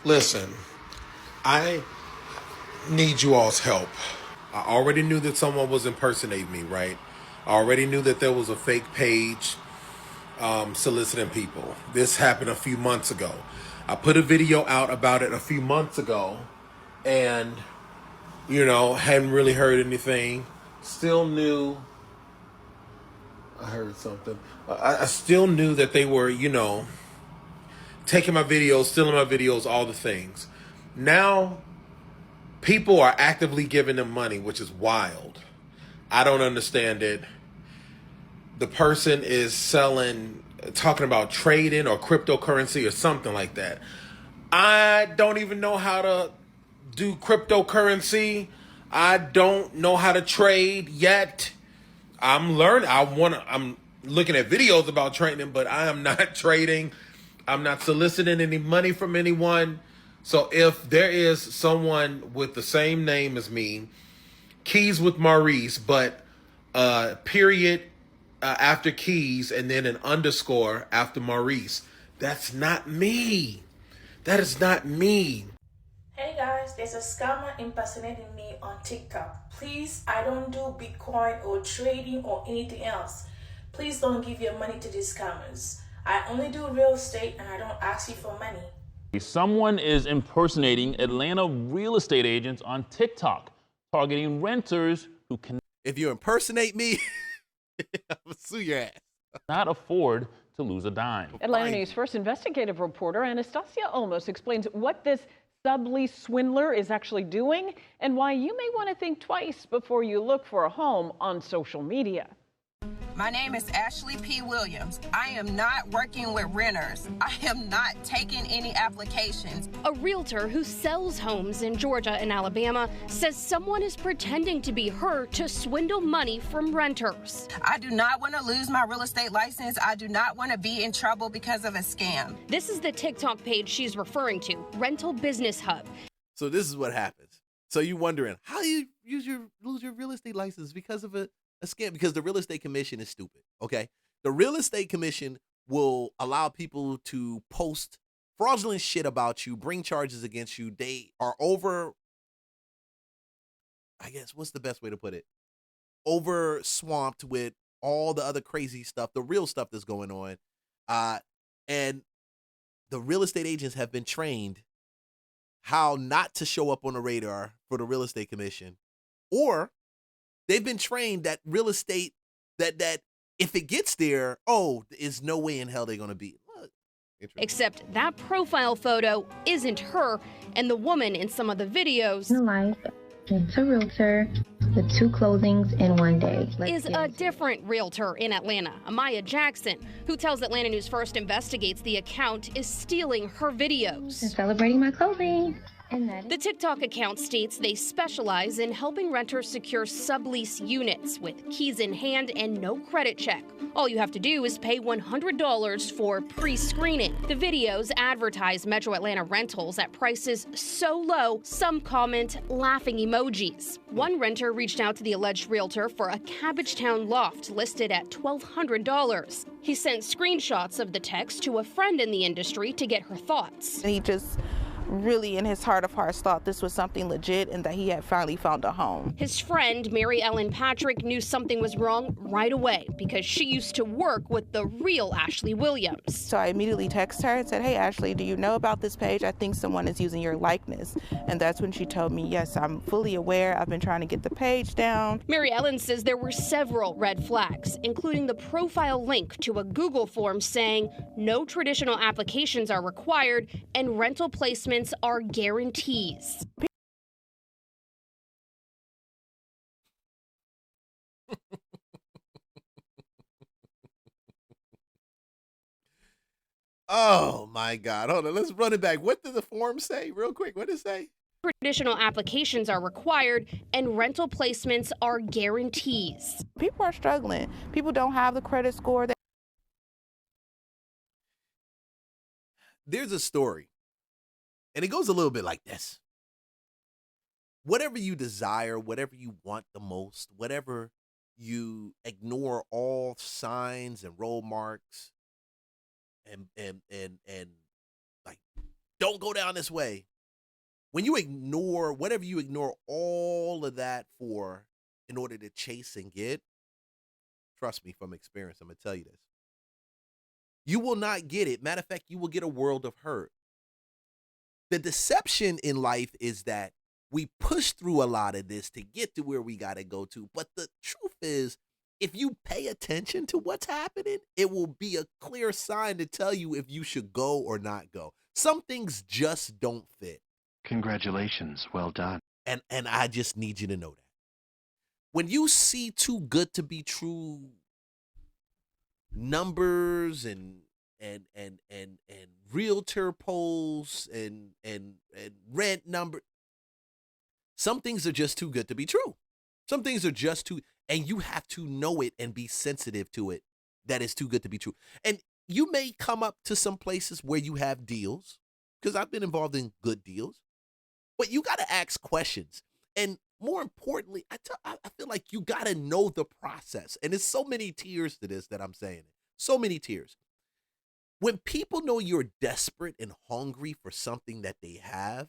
Listen, I need you all's help. I already knew that someone was impersonating me, right? I already knew that there was a fake page soliciting people. This happened a few months ago. I put a video out about it a few months ago and, hadn't really heard anything. Still knew. I heard something. I still knew that they were, taking my videos, stealing my videos, all the things. Now, people are actively giving them money, which is wild. I don't understand it. The person is talking about trading or cryptocurrency or something like that. I don't even know how to do cryptocurrency. I don't know how to trade yet. I'm learning. I'm looking at videos about trading, but I am not trading. I'm not soliciting any money from anyone. So if there is someone with the same name as me, Keys with Maurice, but period after Keys and then an underscore after Maurice, that's not me. That is not me. Hey guys, there's a scammer impersonating me on TikTok. Please, I don't do Bitcoin or trading or anything else. Please don't give your money to these scammers. I only do real estate and I don't ask you for money. Someone is impersonating Atlanta real estate agents on TikTok, targeting renters who If you impersonate me, I'll sue your ass. cannot afford to lose a dime. Atlanta News first investigative reporter Anastasia Olmos explains what this sublease swindler is actually doing and why you may want to think twice before you look for a home on social media. My name is Ashley P. Williams. I am not working with renters. I am not taking any applications. A realtor who sells homes in Georgia and Alabama says someone is pretending to be her to swindle money from renters. I do not want to lose my real estate license. I do not want to be in trouble because of a scam. This is the TikTok page she's referring to, Rental Business Hub. So this is what happens. So you're wondering how you lose your real estate license because of a scam, because the real estate commission is stupid. Okay. The real estate commission will allow people to post fraudulent shit about you, bring charges against you. They are I guess, what's the best way to put it? Over swamped with all the other crazy stuff, the real stuff that's going on. And the real estate agents have been trained how not to show up on the radar for the real estate commission, or they've been trained that real estate, that if it gets there, there's no way in hell they're going to be. Except that profile photo isn't her, and the woman in some of the videos Life, it's a realtor with 2 closings in 1 day. is a different realtor in Atlanta, Amaya Jackson, who tells Atlanta News First investigates the account is stealing her videos. Celebrating my closing. The TikTok account states they specialize in helping renters secure sublease units with keys in hand and no credit check. All you have to do is pay $100 for pre-screening. The videos advertise Metro Atlanta rentals at prices so low, some comment laughing emojis. One renter reached out to the alleged realtor for a Cabbagetown loft listed at $1,200. He sent screenshots of the text to a friend in the industry to get her thoughts. He just really in his heart of hearts thought this was something legit and that he had finally found a home. His friend, Mary Ellen Patrick, knew something was wrong right away because she used to work with the real Ashley Williams. So I immediately texted her and said, "Hey Ashley, do you know about this page? I think someone is using your likeness." And that's when she told me, "Yes, I'm fully aware. I've been trying to get the page down." Mary Ellen says there were several red flags, including the profile link to a Google form saying no traditional applications are required and rental placements are guarantees. Oh my God. Hold on. Let's run it back. What did the form say real quick? What did it say? Traditional applications are required and rental placements are guarantees. People are struggling. People don't have the credit score. There's a story, and it goes a little bit like this. Whatever you desire, whatever you want the most, whatever you ignore all signs and roll marks and like Don't go down this way. When you ignore, whatever you ignore all of that for in order to chase and get, trust me from experience, I'm going to tell you this. You will not get it. Matter of fact, you will get a world of hurt. The deception in life is that we push through a lot of this to get to where we got to go to. But the truth is, if you pay attention to what's happening, it will be a clear sign to tell you if you should go or not go. Some things just don't fit. Congratulations. Well done. And I just need you to know that. When you see too good to be true numbers and realtor polls and rent number, some things are just too good to be true. Some things are just too, and you have to know it and be sensitive to it, that it's too good to be true. And you may come up to some places where you have deals, because I've been involved in good deals, but you got to ask questions. And more importantly, I feel like you got to know the process. And there's so many tiers to this that I'm saying. So many tiers. When people know you're desperate and hungry for something that they have,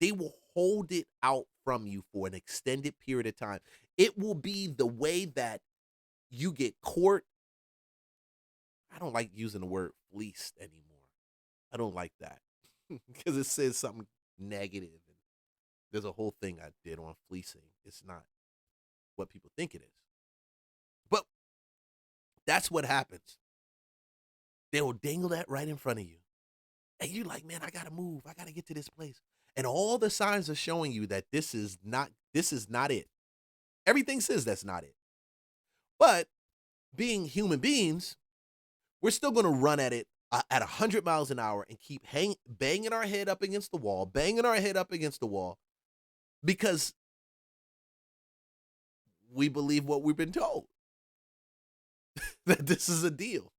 they will hold it out from you for an extended period of time. It will be the way that you get court. I don't like using the word fleeced anymore. I don't like that because it says something negative. And there's a whole thing I did on fleecing. It's not what people think it is. But that's what happens. They will dangle that right in front of you. And you're like, man, I got to move. I got to get to this place. And all the signs are showing you that this is not it. Everything says that's not it. But being human beings, we're still going to run at it at 100 miles an hour and keep banging our head up against the wall, because we believe what we've been told, that this is a deal.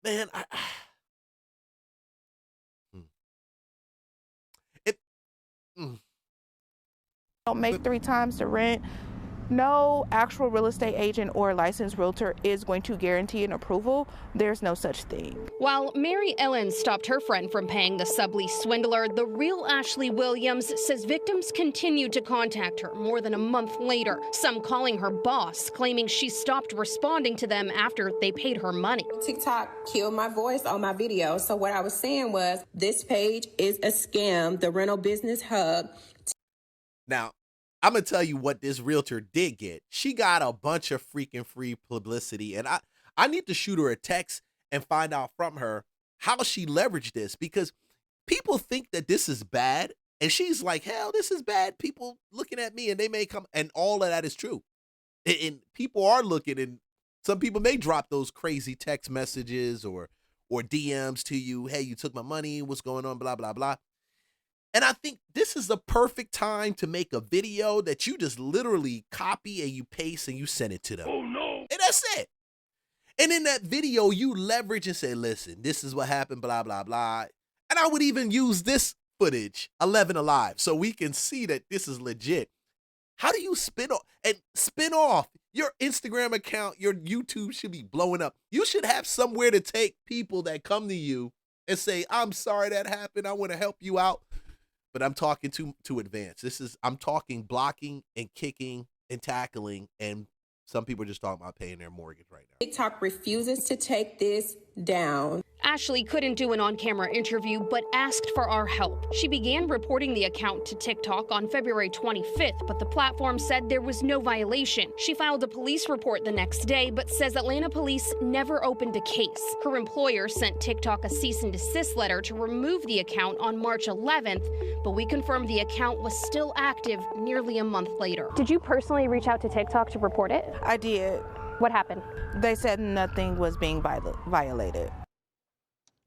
Man, Don't make 3 times the rent. No actual real estate agent or licensed realtor is going to guarantee an approval. There's no such thing. While Mary Ellen stopped her friend from paying the sublease swindler, the real Ashley Williams says victims continued to contact her more than a month later, some calling her boss, claiming she stopped responding to them after they paid her money. TikTok killed my voice on my video. So what I was saying was, this page is a scam, the rental business hub. Now, I'm going to tell you what this realtor did get. She got a bunch of freaking free publicity. And I need to shoot her a text and find out from her how she leveraged this, because people think that this is bad. And she's like, hell, this is bad. People looking at me and they may come. And all of that is true. And people are looking, and some people may drop those crazy text messages or DMs to you. Hey, you took my money. What's going on? Blah, blah, blah. And I think this is the perfect time to make a video that you just literally copy and you paste and you send it to them. Oh, no. And that's it. And in that video, you leverage and say, listen, this is what happened, blah, blah, blah. And I would even use this footage, 11 Alive, so we can see that this is legit. How do you spin off your Instagram account? Your YouTube should be blowing up. You should have somewhere to take people that come to you and say, I'm sorry that happened. I want to help you out. But I'm talking too advanced. I'm talking blocking and kicking and tackling, and some people are just talking about paying their mortgage right now. TikTok refuses to take this down. Ashley couldn't do an on-camera interview, but asked for our help. She began reporting the account to TikTok on February 25th, but the platform said there was no violation. She filed a police report the next day, but says Atlanta police never opened a case. Her employer sent TikTok a cease and desist letter to remove the account on March 11th, but we confirmed the account was still active nearly a month later. Did you personally reach out to TikTok to report it? I did. What happened? They said nothing was being violated.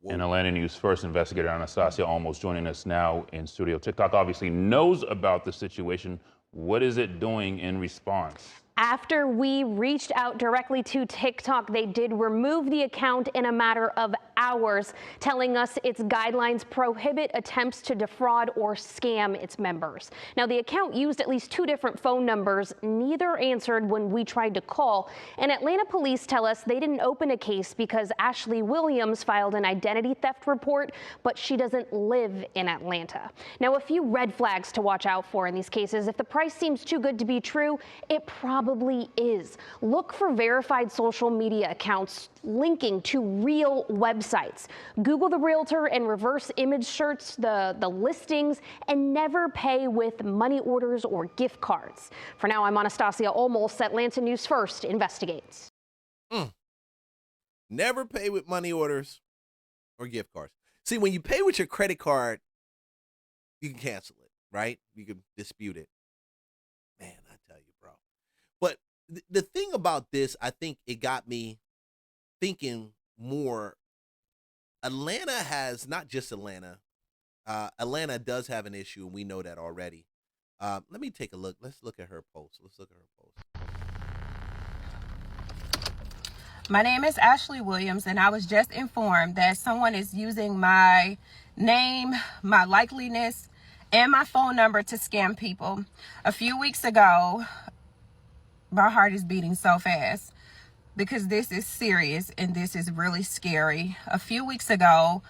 And Atlanta News first investigator Anastasia almost joining us now in studio. TikTok obviously knows about the situation. What is it doing in response? After we reached out directly to TikTok, they did remove the account in a matter of hours, telling us its guidelines prohibit attempts to defraud or scam its members. Now, the account used at least 2 different phone numbers. Neither answered when we tried to call. And Atlanta police tell us they didn't open a case because Ashley Williams filed an identity theft report, but she doesn't live in Atlanta. Now, a few red flags to watch out for in these cases. If the price seems too good to be true, it probably is. Look for verified social media accounts linking to real websites. Google the realtor and reverse image search the listings, and never pay with money orders or gift cards. For now, I'm Anastasia Olmos. Atlanta News First investigates. Never pay with money orders or gift cards. See, when you pay with your credit card, you can cancel it, right? You can dispute it. Man, I tell you, bro. But the thing about this, I think it got me thinking more. Atlanta has, not just Atlanta, Atlanta does have an issue, and we know that already. Let me take a look. Let's look at her post. My name is Ashley Williams, and I was just informed that someone is using my name, my likeliness, and my phone number to scam people. A few weeks ago, my heart is beating so fast because this is serious and this is really scary. A few weeks ago,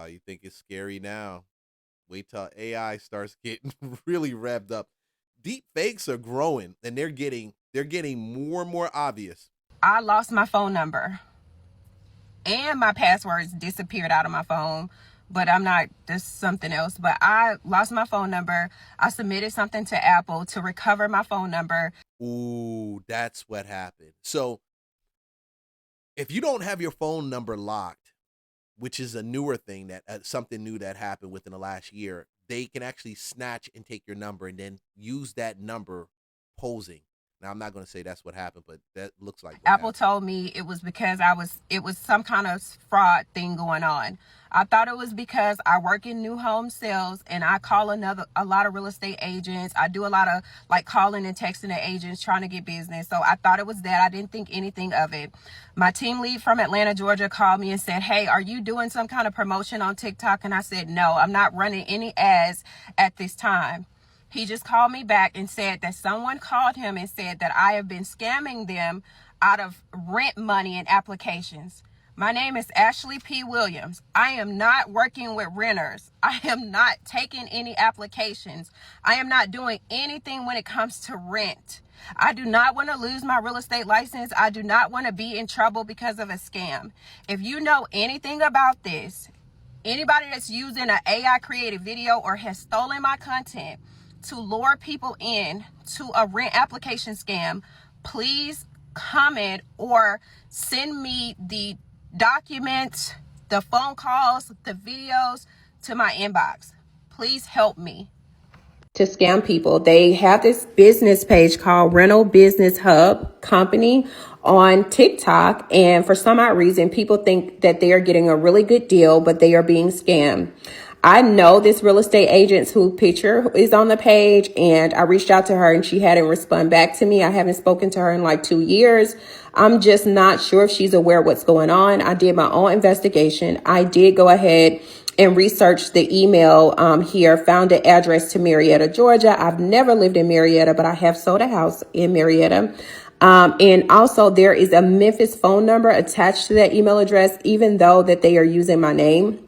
you think it's scary now? Wait till AI starts getting really revved up. Deep fakes are growing, and they're getting more and more obvious. I lost my phone number and my passwords disappeared out of my phone, but there's something else. But I lost my phone number. I submitted something to Apple to recover my phone number. Ooh, that's what happened. So if you don't have your phone number locked, which is a newer thing, that something new that happened within the last year, they can actually snatch and take your number and then use that number posing. Now, I'm not going to say that's what happened, but that looks like what Apple happened. told me it was because it was some kind of fraud thing going on. I thought it was because I work in new home sales and I call a lot of real estate agents. I do a lot of calling and texting the agents trying to get business. So I thought it was that. I didn't think anything of it. My team lead from Atlanta, Georgia called me and said, "Hey, are you doing some kind of promotion on TikTok?" And I said, "No, I'm not running any ads at this time." He just called me back and said that someone called him and said that I have been scamming them out of rent money and applications. My name is Ashley P. Williams. I am not working with renters. I am not taking any applications. I am not doing anything when it comes to rent. I do not want to lose my real estate license. I do not want to be in trouble because of a scam. If you know anything about this, anybody that's using an AI created video or has stolen my content to lure people in to a rent application scam, please comment or send me the documents, the phone calls, the videos to my inbox. Please help me. To scam people, they have this business page called Rental Business Hub Company on TikTok, and for some odd reason, people think that they are getting a really good deal, but they are being scammed. I know this real estate agent whose picture is on the page, and I reached out to her and she hadn't responded back to me. I haven't spoken to her in like 2 years. I'm just not sure if she's aware of what's going on. I did my own investigation. I did go ahead and research the email here, found the address to Marietta, Georgia. I've never lived in Marietta, but I have sold a house in Marietta. And also there is a Memphis phone number attached to that email address, even though that they are using my name.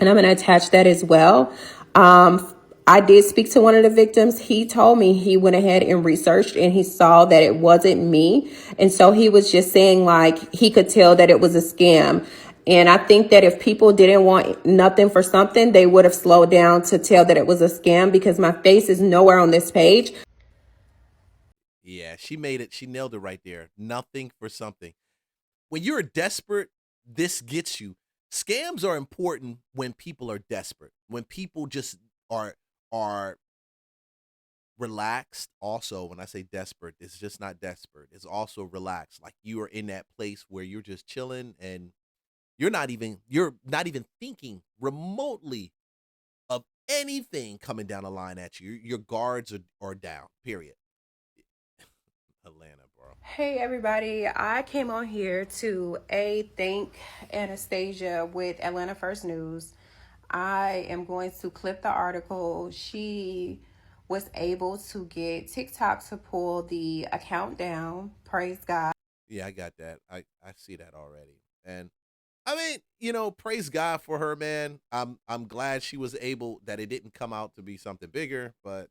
And I'm going to attach that as well. I did speak to one of the victims. He told me he went ahead and researched and he saw that it wasn't me. And so he was just saying like he could tell that it was a scam. And I think that if people didn't want nothing for something, they would have slowed down to tell that it was a scam, because my face is nowhere on this page. Yeah, she made it. She nailed it right there. Nothing for something. When you're desperate, this gets you. Scams are important when people are desperate. When people just are relaxed. Also, when I say desperate, it's just not desperate. It's also relaxed. Like you are in that place where you're just chilling and you're not even thinking remotely of anything coming down the line at you. Your guards are down, period. Atlanta, bro. Hey everybody, I came on here to thank Anastasia with Atlanta First News. I am going to clip the article. She was able to get TikTok to pull the account down. Praise God. Yeah, I got that. I see that already. And I mean, you know, praise God for her, man. I'm glad she was able that it didn't come out to be something bigger, but